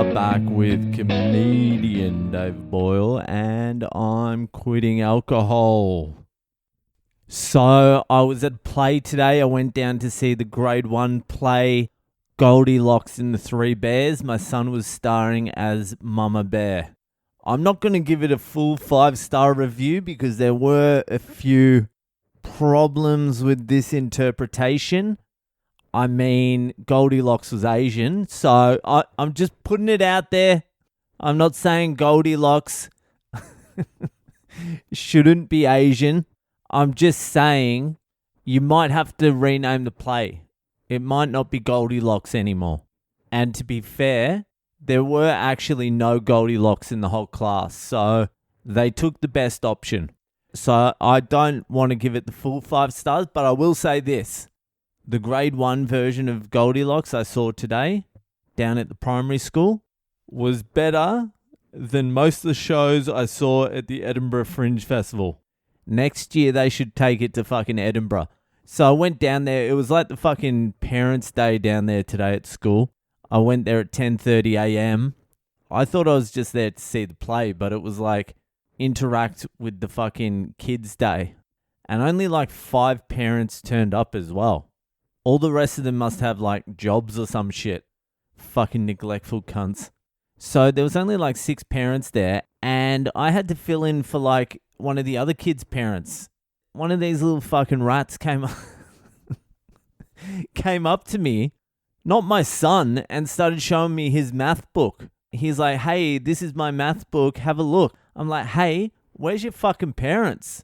are back with comedian David Boyle, and I'm quitting alcohol. So I was at a play today. I went down to see the grade 1 play Goldilocks and the Three Bears. My son was starring as Mama Bear. I'm not going to give it a full 5-star review because there were a few problems with this interpretation. I mean, Goldilocks was Asian, so I'm just putting it out there. I'm not saying Goldilocks shouldn't be Asian. I'm just saying you might have to rename the play. It might not be Goldilocks anymore. And to be fair, there were actually no Goldilocks in the whole class, so they took the best option. So I don't want to give it the full 5 stars, but I will say this. The grade 1 version of Goldilocks I saw today down at the primary school was better than most of the shows I saw at the Edinburgh Fringe Festival. Next year they should take it to fucking Edinburgh. So I went down there. It was like the fucking Parents' Day down there today at school. I went there at 10:30 a.m. I thought I was just there to see the play, but it was like interact with the fucking kids' day. And only like 5 parents turned up as well. All the rest of them must have like jobs or some shit. Fucking neglectful cunts. So there was only like 6 parents there, and I had to fill in for like one of the other kids' parents. One of these little fucking rats came up to me, not my son, and started showing me his math book. He's like, "Hey, this is my math book. Have a look." I'm like, "Hey, where's your fucking parents?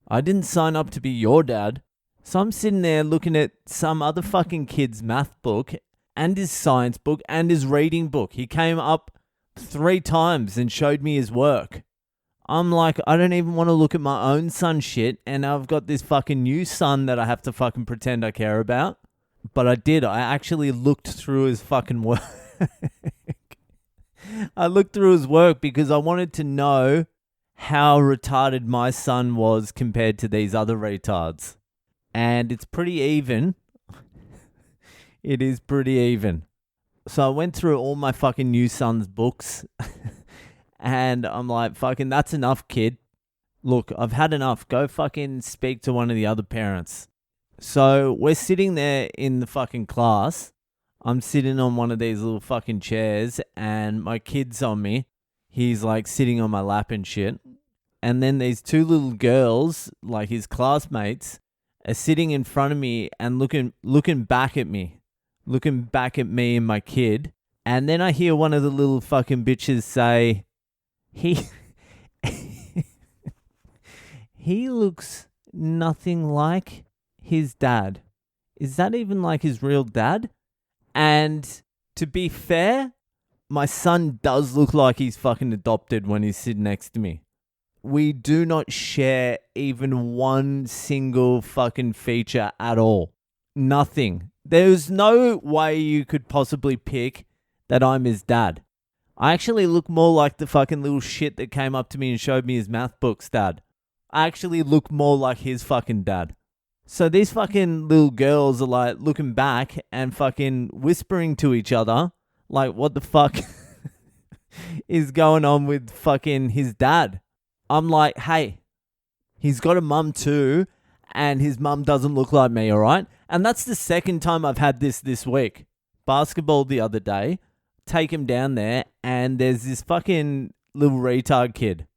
I didn't sign up to be your dad." So I'm sitting there looking at some other fucking kid's math book and his science book and his reading book. He came up 3 times and showed me his work. I'm like, I don't even want to look at my own son's shit, and I've got this fucking new son that I have to fucking pretend I care about. But I did. I actually looked through his fucking work. I looked through his work because I wanted to know how retarded my son was compared to these other retards. And it's pretty even. It is pretty even. So I went through all my fucking new son's books. And I'm like, fucking, that's enough, kid. Look, I've had enough. Go fucking speak to one of the other parents. So we're sitting there in the fucking class. I'm sitting on one of these little fucking chairs, and my kid's on me. He's like sitting on my lap and shit. And then these 2 little girls, like his classmates, are sitting in front of me and looking back at me and my kid. And then I hear one of the little fucking bitches say, he looks nothing like his dad. Is that even like his real dad? And to be fair, my son does look like he's fucking adopted when he's sitting next to me. We do not share even one single fucking feature at all. Nothing. There's no way you could possibly pick that I'm his dad. I actually look more like the fucking little shit that came up to me and showed me his math books, dad. I actually look more like his fucking dad. So these fucking little girls are like looking back and fucking whispering to each other like, what the fuck is going on with fucking his dad? I'm like, hey, he's got a mum too, and his mum doesn't look like me, all right? And that's the second time I've had this week. Basketball the other day, take him down there, and there's this fucking little retard kid,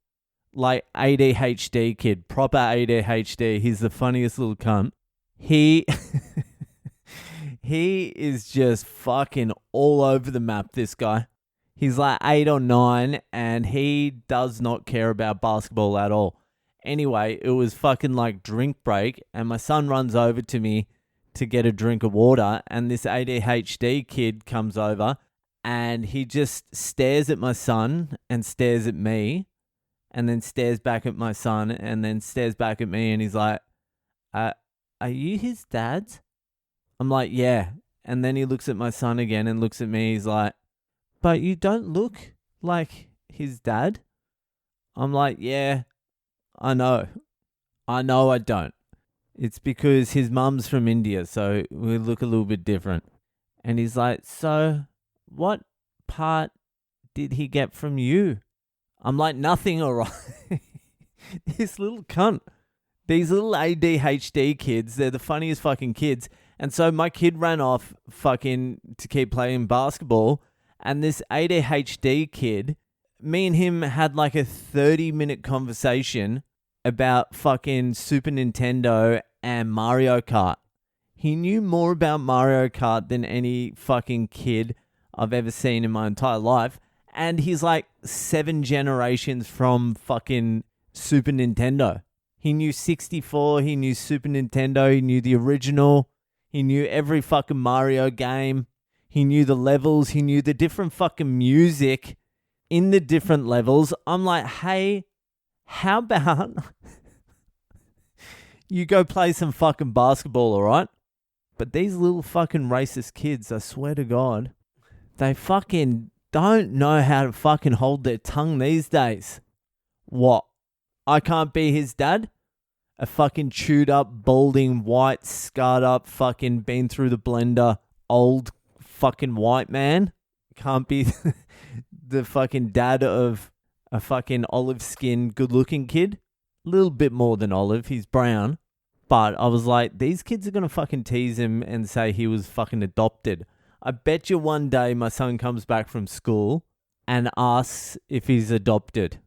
like ADHD kid, proper ADHD. He's the funniest little cunt. He is just fucking all over the map, this guy. He's like 8 or 9, and he does not care about basketball at all. Anyway, it was fucking like drink break, and my son runs over to me to get a drink of water, and this ADHD kid comes over, and he just stares at my son and stares at me, and then stares back at my son, and then stares back at me, and he's like, are you his dad? I'm like, yeah. And then he looks at my son again and looks at me, he's like, but you don't look like his dad. I'm like, yeah, I know I don't. It's because his mum's from India, so we look a little bit different. And he's like, so what part did he get from you? I'm like, nothing, all right. This little cunt. These little ADHD kids, they're the funniest fucking kids. And so my kid ran off fucking to keep playing basketball. And this ADHD kid, me and him had like a 30-minute conversation about fucking Super Nintendo and Mario Kart. He knew more about Mario Kart than any fucking kid I've ever seen in my entire life. And he's like 7 generations from fucking Super Nintendo. He knew 64, he knew Super Nintendo, he knew the original, he knew every fucking Mario game, he knew the levels, he knew the different fucking music in the different levels. I'm like, hey, how about you go play some fucking basketball, all right? But these little fucking racist kids, I swear to God, they fucking don't know how to fucking hold their tongue these days. What? I can't be his dad? A fucking chewed up, balding, white, scarred up, fucking been through the blender, old fucking white man? Can't be the fucking dad of a fucking olive skin, good looking kid? A little bit more than olive, he's brown. But I was like, these kids are going to fucking tease him and say he was fucking adopted. I bet you one day my son comes back from school and asks if he's adopted.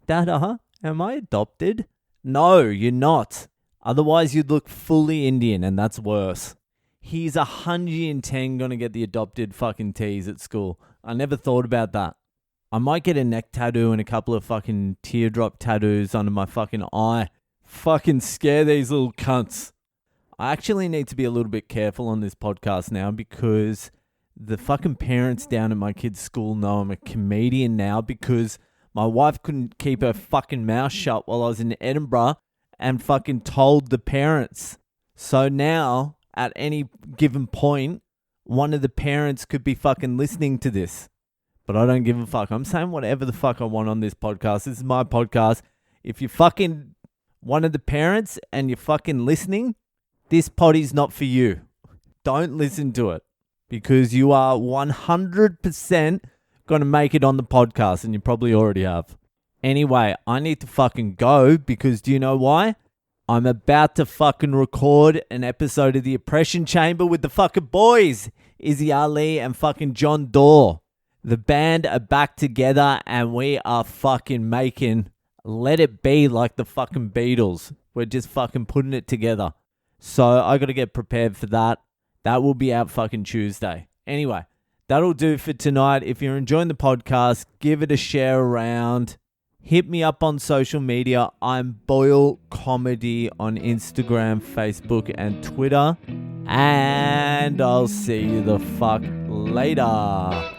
Dada, am I adopted? No, you're not. Otherwise, you'd look fully Indian, and that's worse. He's 110 going to get the adopted fucking tease at school. I never thought about that. I might get a neck tattoo and a couple of fucking teardrop tattoos under my fucking eye. Fucking scare these little cunts. I actually need to be a little bit careful on this podcast now because the fucking parents down at my kid's school know I'm a comedian now because my wife couldn't keep her fucking mouth shut while I was in Edinburgh and fucking told the parents. So now, at any given point, one of the parents could be fucking listening to this. But I don't give a fuck. I'm saying whatever the fuck I want on this podcast. This is my podcast. If you're fucking one of the parents and you're fucking listening, this potty's not for you. Don't listen to it because you are 100% going to make it on the podcast and you probably already have. Anyway, I need to fucking go because do you know why? I'm about to fucking record an episode of The Oppression Chamber with the fucking boys, Izzy Ali and fucking John Doerr. The band are back together and we are fucking making Let It Be like the fucking Beatles. We're just fucking putting it together. So I got to get prepared for that. That will be out fucking Tuesday. Anyway, that'll do for tonight. If you're enjoying the podcast, give it a share around. Hit me up on social media. I'm Boyle Comedy on Instagram, Facebook, and Twitter. And I'll see you the fuck later.